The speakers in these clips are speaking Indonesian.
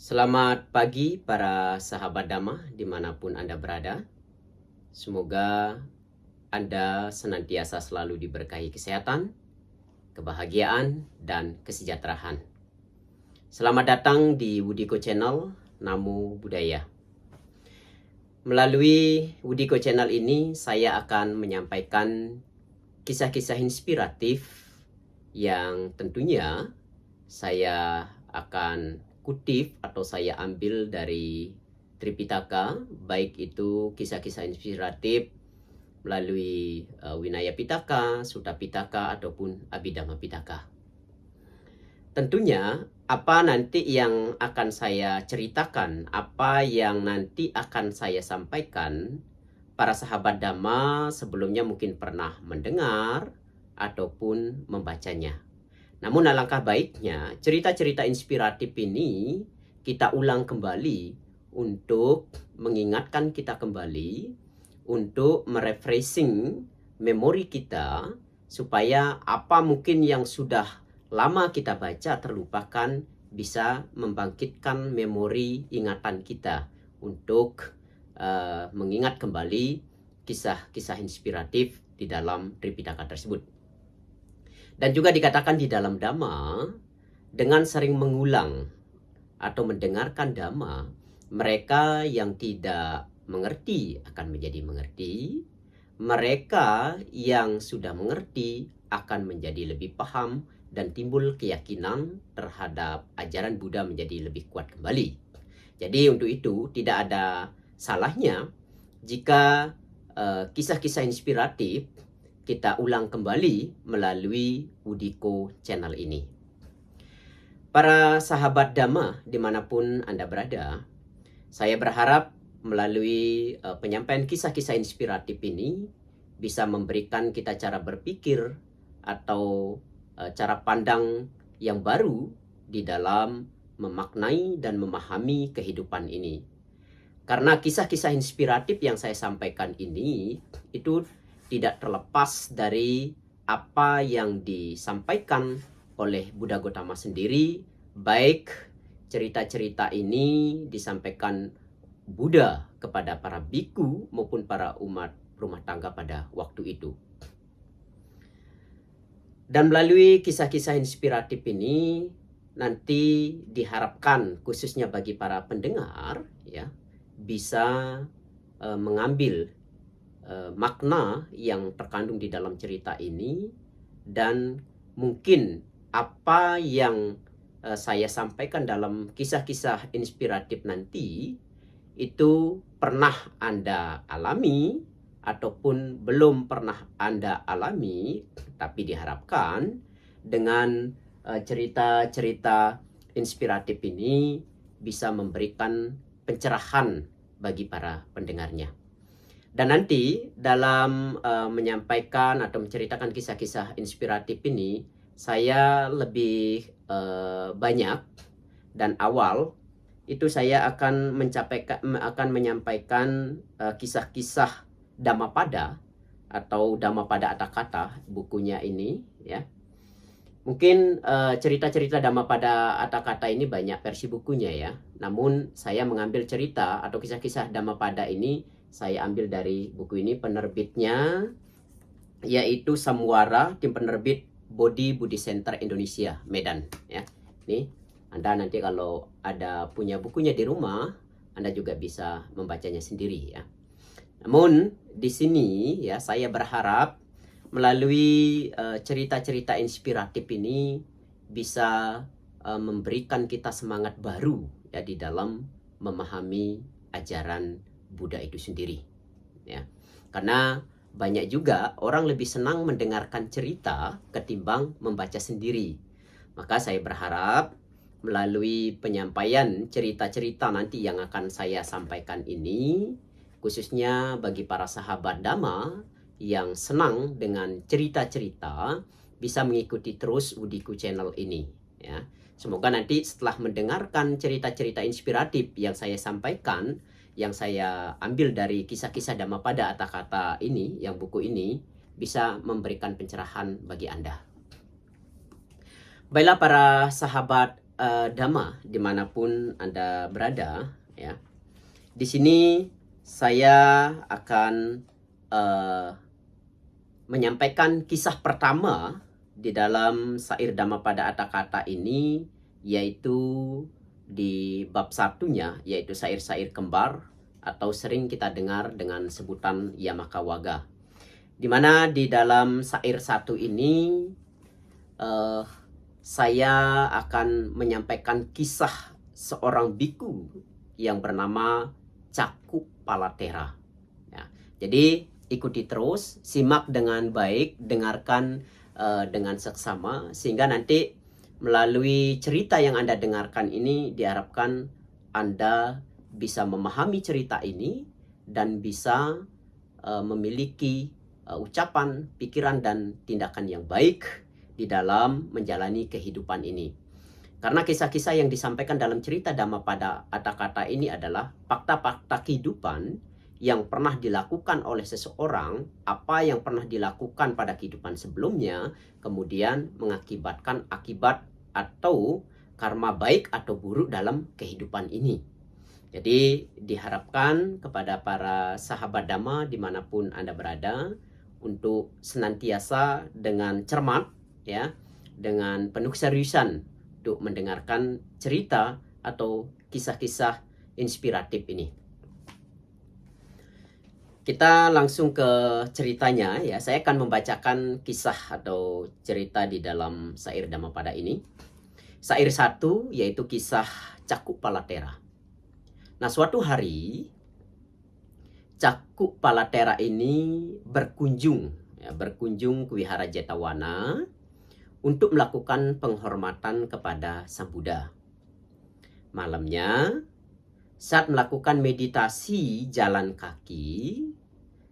Selamat pagi para sahabat Dhamma dimanapun Anda berada. Semoga Anda senantiasa selalu diberkahi kesehatan, kebahagiaan, dan kesejahteraan. Selamat datang di Wudiko Channel Namo Buddhaya. Melalui Wudiko Channel ini saya akan menyampaikan kisah-kisah inspiratif yang tentunya saya akan kutip atau saya ambil dari Tripitaka, baik itu kisah-kisah inspiratif melalui Winaya Pitaka, Sutta Pitaka, ataupun Abhidhamma Pitaka. Tentunya apa nanti yang akan saya ceritakan, apa yang nanti akan saya sampaikan, para sahabat Dhamma sebelumnya mungkin pernah mendengar ataupun membacanya. Namun alangkah baiknya cerita-cerita inspiratif ini kita ulang kembali untuk mengingatkan kita kembali, untuk merefreshing memori kita supaya apa mungkin yang sudah lama kita baca terlupakan bisa membangkitkan memori ingatan kita untuk mengingat kembali kisah-kisah inspiratif di dalam Tripitaka tersebut. Dan juga dikatakan di dalam Dhamma, dengan sering mengulang atau mendengarkan Dhamma, mereka yang tidak mengerti akan menjadi mengerti, mereka yang sudah mengerti akan menjadi lebih paham dan timbul keyakinan terhadap ajaran Buddha menjadi lebih kuat kembali. Jadi untuk itu tidak ada salahnya jika kisah-kisah inspiratif kita ulang kembali melalui Wudiko Channel ini. Para sahabat Dhamma dimanapun Anda berada, saya berharap melalui penyampaian kisah-kisah inspiratif ini bisa memberikan kita cara berpikir atau cara pandang yang baru di dalam memaknai dan memahami kehidupan ini. Karena kisah-kisah inspiratif yang saya sampaikan ini itu tidak terlepas dari apa yang disampaikan oleh Buddha Gautama sendiri, baik cerita-cerita ini disampaikan Buddha kepada para biku maupun para umat rumah tangga pada waktu itu. Dan melalui kisah-kisah inspiratif ini nanti diharapkan khususnya bagi para pendengar ya bisa mengambil makna yang terkandung di dalam cerita ini, dan mungkin apa yang saya sampaikan dalam kisah-kisah inspiratif nanti itu pernah Anda alami ataupun belum pernah Anda alami, tapi diharapkan dengan cerita-cerita inspiratif ini bisa memberikan pencerahan bagi para pendengarnya. Dan nanti dalam menyampaikan atau menceritakan kisah-kisah inspiratif ini, saya lebih banyak dan awal itu saya akan menyampaikan kisah-kisah Dhammapada atau Dhammapada Atthakatha, bukunya ini ya. Mungkin cerita-cerita Dhammapada Atthakatha ini banyak versi bukunya ya. Namun saya mengambil cerita atau kisah-kisah Dhammapada ini saya ambil dari buku ini, penerbitnya yaitu Samwara, tim penerbit Bodhi Buddhist Center Indonesia, Medan ya. Nih, Anda nanti kalau ada punya bukunya di rumah, Anda juga bisa membacanya sendiri ya. Namun di sini ya saya berharap melalui cerita-cerita inspiratif ini bisa memberikan kita semangat baru ya di dalam memahami ajaran Buddha itu sendiri ya. Karena banyak juga orang lebih senang mendengarkan cerita ketimbang membaca sendiri. Maka saya berharap melalui penyampaian cerita-cerita nanti yang akan saya sampaikan ini, khususnya bagi para sahabat Dhamma yang senang dengan cerita-cerita, bisa mengikuti terus Wudiko Channel ini ya. Semoga nanti setelah mendengarkan cerita-cerita inspiratif yang saya sampaikan, yang saya ambil dari kisah-kisah Dhammapada Atthakatha ini, yang buku ini, bisa memberikan pencerahan bagi Anda. Baiklah para sahabat Dhamma dimanapun Anda berada, ya. Di sini saya akan menyampaikan kisah pertama di dalam Sair Dhamma pada Atakata ini, yaitu di bab satunya, yaitu sair-sair kembar atau sering kita dengar dengan sebutan Yamaka Waga. Di mana di dalam sair satu ini saya akan menyampaikan kisah seorang biku yang bernama Cakup Palatera. Ya, jadi ikuti terus, simak dengan baik, dengarkan dengan seksama, sehingga nanti melalui cerita yang Anda dengarkan ini diharapkan Anda bisa memahami cerita ini dan bisa memiliki ucapan, pikiran, dan tindakan yang baik di dalam menjalani kehidupan ini. Karena kisah-kisah yang disampaikan dalam cerita Dhamma pada Atakata ini adalah fakta-fakta kehidupan yang pernah dilakukan oleh seseorang, apa yang pernah dilakukan pada kehidupan sebelumnya, kemudian mengakibatkan akibat atau karma baik atau buruk dalam kehidupan ini. Jadi diharapkan kepada para sahabat Dhamma dimanapun Anda berada untuk senantiasa dengan cermat, ya, dengan penuh seriusan untuk mendengarkan cerita atau kisah-kisah inspiratif ini. Kita langsung ke ceritanya, ya. Saya akan membacakan kisah atau cerita di dalam Sair Dhamma pada ini. Sair 1 yaitu kisah Cakup Palatera. Nah, suatu hari Cakup Palatera ini berkunjung ke Wihara Jetawana untuk melakukan penghormatan kepada Sang Buddha. Malamnya, saat melakukan meditasi jalan kaki,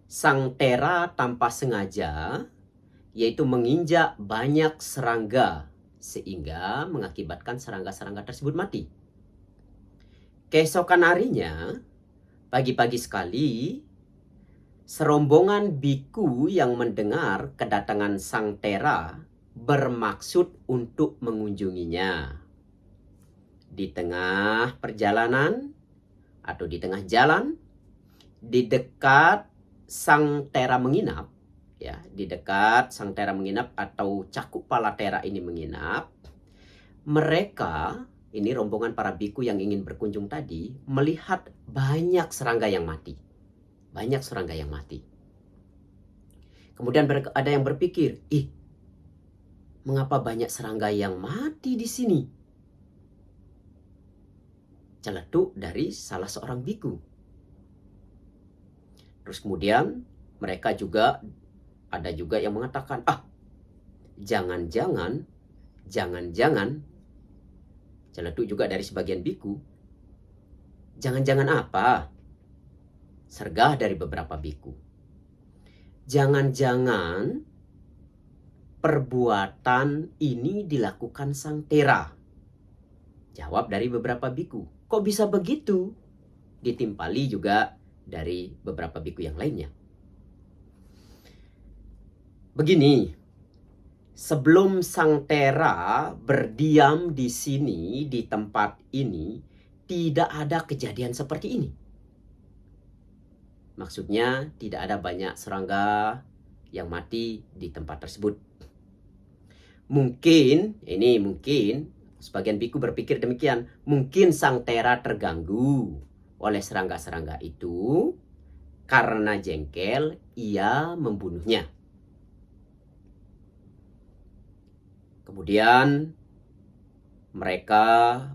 Sang Tera tanpa sengaja, yaitu menginjak banyak serangga, sehingga mengakibatkan serangga-serangga tersebut mati. Keesokan harinya, pagi-pagi sekali, serombongan biku yang mendengar kedatangan Sang Tera bermaksud untuk mengunjunginya. Di tengah perjalanan atau di tengah jalan, di dekat Sang Tera menginap, ya, di dekat Sang Tera menginap atau Cakup Palatera ini menginap, mereka, ini rombongan para biku yang ingin berkunjung tadi, melihat banyak serangga yang mati. Banyak serangga yang mati. Kemudian ada yang berpikir, mengapa banyak serangga yang mati di sini? Celetuk dari salah seorang biku. Terus kemudian mereka juga ada yang mengatakan, jangan-jangan, celetuk juga dari sebagian biku. Jangan-jangan apa? Sergah dari beberapa biku. Jangan-jangan perbuatan ini dilakukan Sang Tera. Jawab dari beberapa biku. Kok bisa begitu? Ditimpali juga dari beberapa biku yang lainnya. Begini, sebelum Sang Tera berdiam di sini, di tempat ini, tidak ada kejadian seperti ini. Maksudnya tidak ada banyak serangga yang mati di tempat tersebut. Mungkin sebagian biku berpikir demikian, mungkin Sang Tera terganggu oleh serangga-serangga itu, karena jengkel ia membunuhnya. Kemudian mereka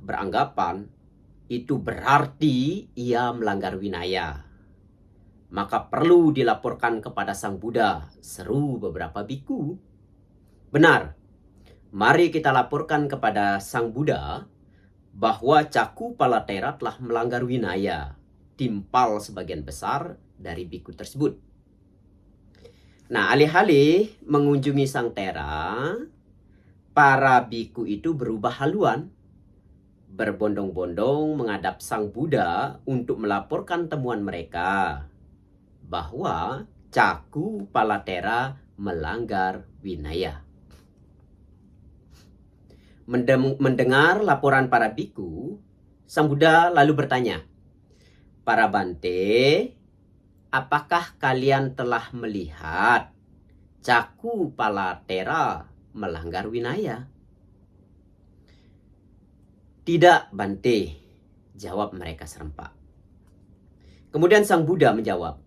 beranggapan itu berarti ia melanggar winaya. Maka perlu dilaporkan kepada Sang Buddha, seru beberapa biku. Benar, mari kita laporkan kepada Sang Buddha bahwa Cakup Palatera telah melanggar winaya, timpal sebagian besar dari biku tersebut. Nah, alih-alih mengunjungi Sang Tera, para biku itu berubah haluan, berbondong-bondong menghadap Sang Buddha untuk melaporkan temuan mereka bahwa Cakup Palatera melanggar winaya. Mendengar laporan para biku, Sang Buddha lalu bertanya, "Para Bante, apakah kalian telah melihat Caku Palatera melanggar winaya?" "Tidak, Bante," jawab mereka serempak. Kemudian Sang Buddha menjawab,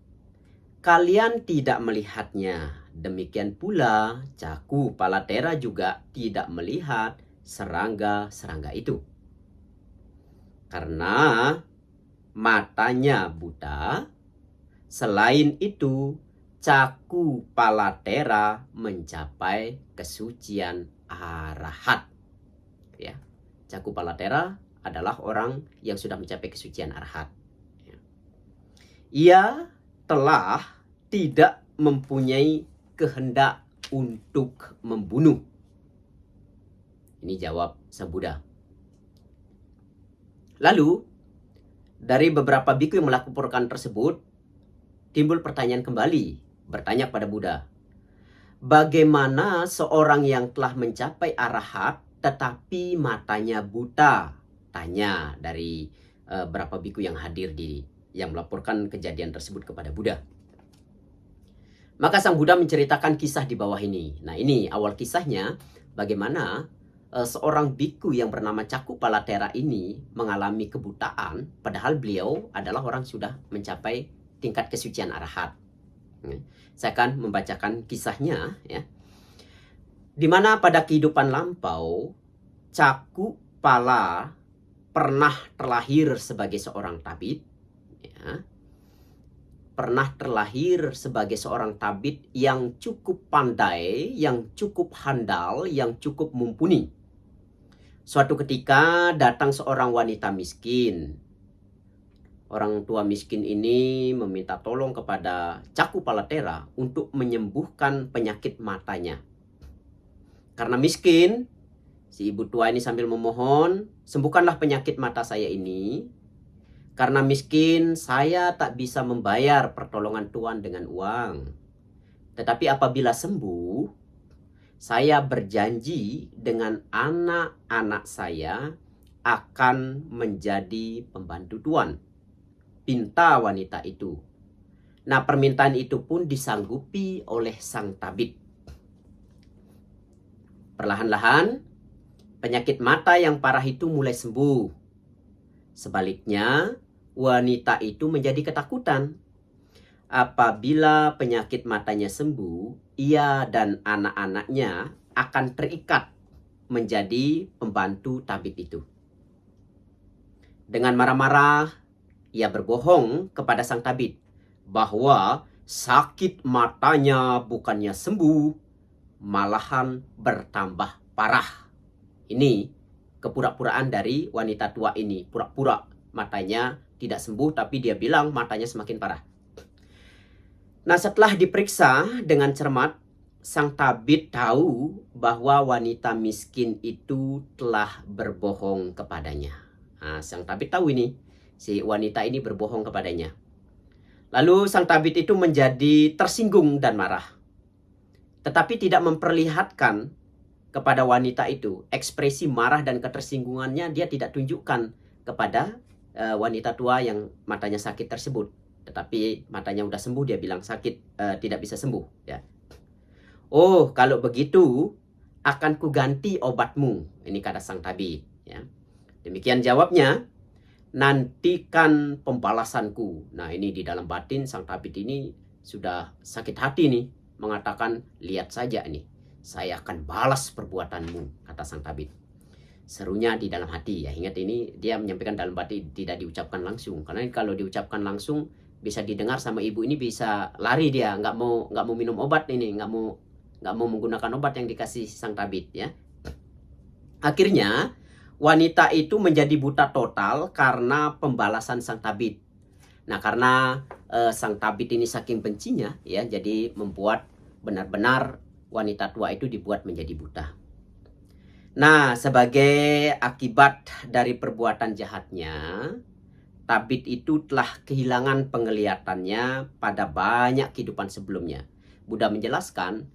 "Kalian tidak melihatnya. Demikian pula Caku Palatera juga tidak melihat serangga-serangga itu. Karena matanya buta. Selain itu, Caku Palatera mencapai kesucian arahat." Ya, Caku Palatera adalah orang yang sudah mencapai kesucian arahat. Ia telah tidak mempunyai kehendak untuk membunuh. Ini jawab Sang Buddha. Lalu, dari beberapa biku yang melakukan tersebut, timbul pertanyaan kembali, bertanya kepada Buddha, bagaimana seorang yang telah mencapai arahat tetapi matanya buta? Tanya dari berapa biku yang hadir yang melaporkan kejadian tersebut kepada Buddha. Maka Sang Buddha menceritakan kisah di bawah ini. Nah, ini awal kisahnya, bagaimana seorang biku yang bernama Caku Palatera ini mengalami kebutaan, padahal beliau adalah orang sudah mencapai tingkat kesucian arahat. Saya akan membacakan kisahnya, ya. Di mana pada kehidupan lampau, Caku Pala pernah terlahir sebagai seorang tabib, ya. Pernah terlahir sebagai seorang tabib yang cukup pandai, yang cukup handal, yang cukup mumpuni. Suatu ketika datang seorang wanita miskin. Orang tua miskin ini meminta tolong kepada Caku Palatera untuk menyembuhkan penyakit matanya. Karena miskin, si ibu tua ini sambil memohon, "Sembuhkanlah penyakit mata saya ini. Karena miskin, saya tak bisa membayar pertolongan Tuhan dengan uang. Tetapi apabila sembuh, saya berjanji dengan anak-anak saya akan menjadi pembantu Tuhan." Pinta wanita itu. Nah, permintaan itu pun disanggupi oleh sang tabib. Perlahan-lahan, penyakit mata yang parah itu mulai sembuh. Sebaliknya, wanita itu menjadi ketakutan. Apabila penyakit matanya sembuh, ia dan anak-anaknya akan terikat menjadi pembantu tabib itu. Dengan marah-marah, ia berbohong kepada sang tabib bahwa sakit matanya bukannya sembuh, malahan bertambah parah. Ini kepura-puraan dari wanita tua ini. Pura-pura matanya tidak sembuh, tapi dia bilang matanya semakin parah. Nah, setelah diperiksa dengan cermat, sang tabib tahu bahwa wanita miskin itu telah berbohong kepadanya. Nah, sang tabib tahu ini, si wanita ini berbohong kepadanya. Lalu sang tabib itu menjadi tersinggung dan marah. Tetapi tidak memperlihatkan kepada wanita itu. Ekspresi marah dan ketersinggungannya dia tidak tunjukkan kepada wanita tua yang matanya sakit tersebut. Tetapi matanya udah sembuh, dia bilang sakit, tidak bisa sembuh. Ya. "Oh, kalau begitu akan kuganti obatmu," ini kata sang tabib. Ya. Demikian jawabnya. "Nantikan pembalasanku." Nah, ini di dalam batin sang tabib ini sudah sakit hati nih, mengatakan, "Lihat saja nih, saya akan balas perbuatanmu," kata sang tabib. Serunya di dalam hati, ya. Ingat, ini dia menyampaikan dalam batin, tidak diucapkan langsung. Karena kalau diucapkan langsung bisa didengar sama ibu ini, bisa lari dia, nggak mau minum obat ini, nggak mau menggunakan obat yang dikasih sang tabib, ya. Akhirnya wanita itu menjadi buta total karena pembalasan sang tabib. Nah, karena sang tabib ini saking bencinya, ya, jadi membuat benar-benar wanita tua itu dibuat menjadi buta. Nah, sebagai akibat dari perbuatan jahatnya, tabib itu telah kehilangan penglihatannya pada banyak kehidupan sebelumnya. Buddha menjelaskan,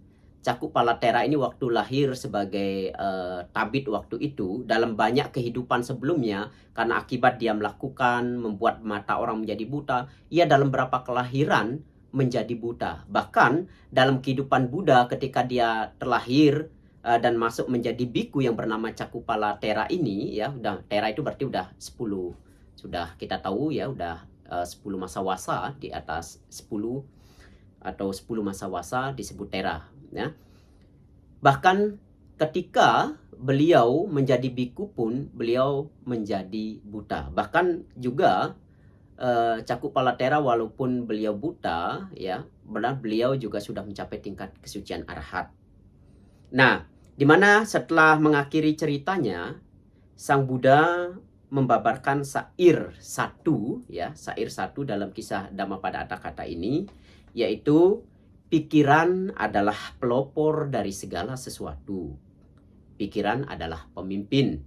Caku Palatera ini waktu lahir sebagai tabib waktu itu, dalam banyak kehidupan sebelumnya, karena akibat dia melakukan membuat mata orang menjadi buta, ia dalam berapa kelahiran menjadi buta. Bahkan dalam kehidupan Buddha ketika dia terlahir dan masuk menjadi biku yang bernama Caku Palatera ini, ya, udah Tera itu berarti udah 10, sudah kita tahu ya, udah 10 masa wasa, di atas 10 atau 10 masa wasa disebut Tera, ya. Bahkan ketika beliau menjadi biku pun beliau menjadi buta. Bahkan juga Caku Palatera walaupun beliau buta, ya, benar beliau juga sudah mencapai tingkat kesucian arahat. Nah, dimana setelah mengakhiri ceritanya, Sang Buddha membabarkan syair satu, ya, syair satu dalam kisah Dhammapada Atthakatha ini, yaitu pikiran adalah pelopor dari segala sesuatu. Pikiran adalah pemimpin.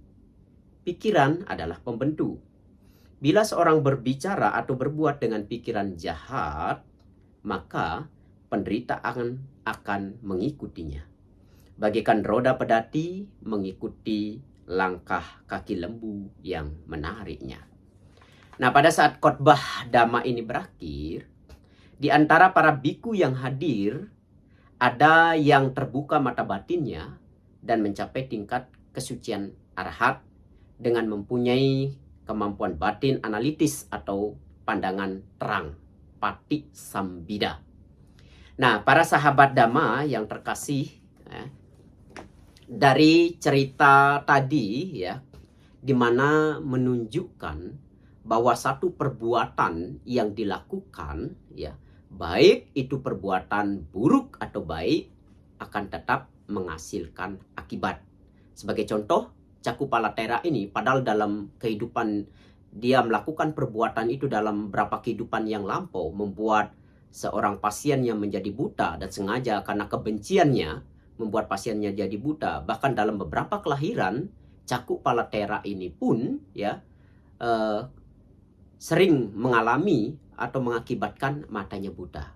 Pikiran adalah pembentuk. Bila seorang berbicara atau berbuat dengan pikiran jahat, maka penderitaan akan mengikutinya. Bagaikan roda pedati mengikuti langkah kaki lembu yang menariknya. Nah, pada saat khotbah Dhamma ini berakhir, di antara para biku yang hadir, ada yang terbuka mata batinnya dan mencapai tingkat kesucian arahat dengan mempunyai kemampuan batin analitis atau pandangan terang, pati sambida. Nah, para sahabat Dhamma yang terkasih, dari cerita tadi, ya, di mana menunjukkan bahwa satu perbuatan yang dilakukan, ya, baik itu perbuatan buruk atau baik, akan tetap menghasilkan akibat. Sebagai contoh, Caku Palatera ini padahal dalam kehidupan dia melakukan perbuatan itu dalam beberapa kehidupan yang lampau, membuat seorang pasien yang menjadi buta dan sengaja karena kebenciannya membuat pasiennya jadi buta. Bahkan dalam beberapa kelahiran, Caku Palatera ini pun, ya, sering mengalami atau mengakibatkan matanya buta.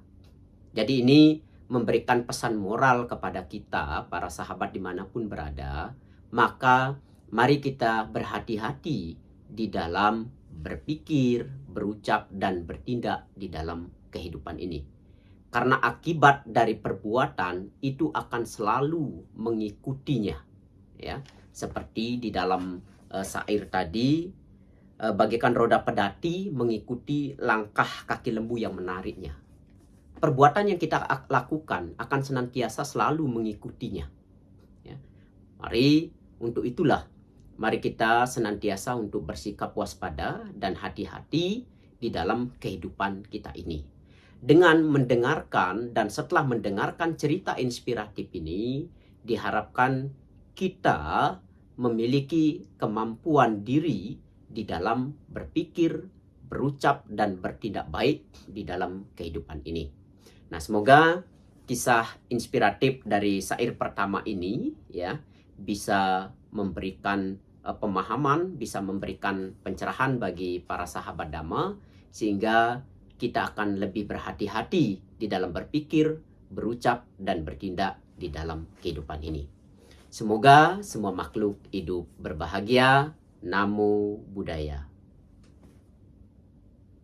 Jadi ini memberikan pesan moral kepada kita, para sahabat dimanapun berada. Maka mari kita berhati-hati di dalam berpikir, berucap, dan bertindak di dalam kehidupan ini. Karena akibat dari perbuatan itu akan selalu mengikutinya, ya. Seperti di dalam syair tadi, bagaikan roda pedati mengikuti langkah kaki lembu yang menariknya. Perbuatan yang kita lakukan akan senantiasa selalu mengikutinya, ya. Mari untuk itulah, mari kita senantiasa untuk bersikap waspada dan hati-hati di dalam kehidupan kita ini. Dengan mendengarkan dan setelah mendengarkan cerita inspiratif ini, diharapkan kita memiliki kemampuan diri di dalam berpikir, berucap, dan bertindak baik di dalam kehidupan ini. Nah, semoga kisah inspiratif dari syair pertama ini, ya, bisa memberikan pemahaman, bisa memberikan pencerahan bagi para sahabat Dhamma, sehingga kita akan lebih berhati-hati di dalam berpikir, berucap, dan bertindak di dalam kehidupan ini. Semoga semua makhluk hidup berbahagia. Namo Buddhaya.